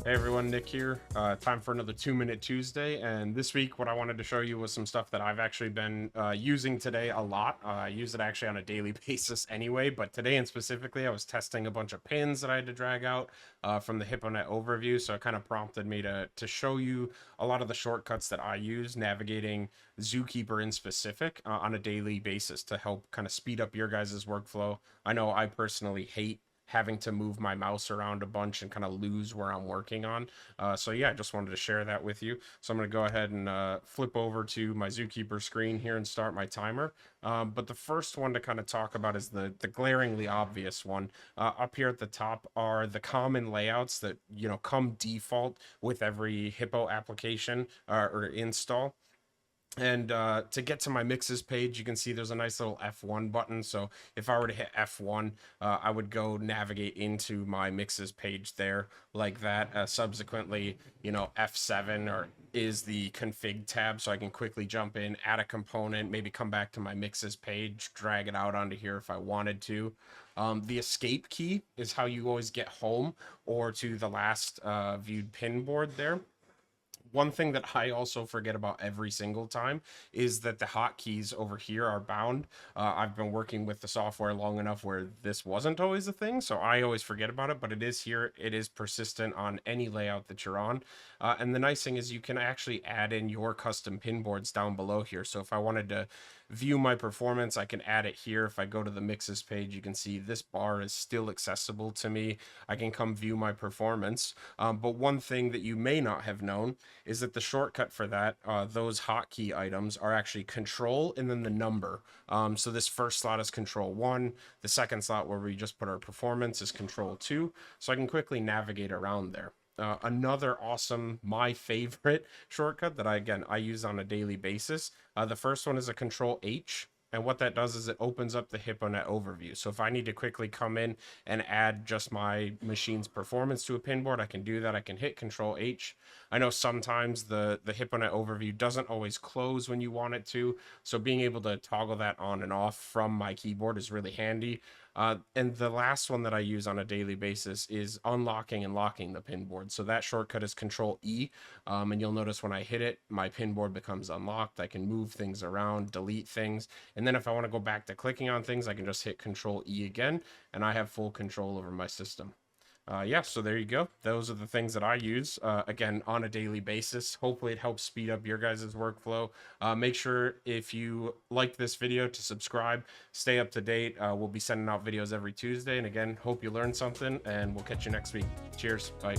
Hey everyone, Nick here. Time for another 2-Minute Tuesday, and this week what I wanted to show you was some stuff that I've actually been using today a lot. I use it actually on a daily basis anyway, but today and specifically I was testing a bunch of pins that I had to drag out from the HippoNet overview, so it kind of prompted me to show you a lot of the shortcuts that I use navigating Zookeeper in specific on a daily basis to help kind of speed up your guys' workflow. I know I personally hate having to move my mouse around a bunch and kind of lose where I'm working on. So yeah, I just wanted to share that with you. So I'm going to go ahead and flip over to my Zookeeper screen here and start my timer. But the first one to kind of talk about is the glaringly obvious one. Up here at the top are the common layouts that, you know, come default with every Hippo application or install. And to get to my mixes page, you can see there's a nice little F1 button. So if I were to hit F1, I would go navigate into my mixes page there like that. Subsequently, you know, F7 is the config tab, so I can quickly jump in, add a component, maybe come back to my mixes page, drag it out onto here if I wanted to. The escape key is how you always get home or to the last viewed pin board there. One thing that I also forget about every single time is that the hotkeys over here are bound. I've been working with the software long enough where this wasn't always a thing, so I always forget about it, but it is here. It is persistent on any layout that you're on. And the nice thing is you can actually add in your custom pinboards down below here. So if I wanted to view my performance, I can add it here. If I go to the mixes page, you can see this bar is still accessible to me. I can come view my performance. But one thing that you may not have known is that the shortcut for that, those hotkey items are actually control and then the number. So this first slot is control 1. The second slot where we just put our performance is control 2. So I can quickly navigate around there. Another awesome, my favorite shortcut that I use on a daily basis. The first one is a control H. And what that does is it opens up the HippoNet overview. So if I need to quickly come in and add just my machine's performance to a pinboard, I can do that. I can hit Control H. I know sometimes the HippoNet overview doesn't always close when you want it to. So being able to toggle that on and off from my keyboard is really handy. And the last one that I use on a daily basis is unlocking and locking the pinboard. So that shortcut is Control E. And you'll notice when I hit it, my pinboard becomes unlocked. I can move things around, delete things. And then if I want to go back to clicking on things, I can just hit Control E again, and I have full control over my system. Yeah, so there you go. Those are the things that I use, again, on a daily basis. Hopefully it helps speed up your guys' workflow. Make sure if you like this video to subscribe, stay up to date. We'll be sending out videos every Tuesday. And again, hope you learned something, and we'll catch you next week. Cheers. Bye.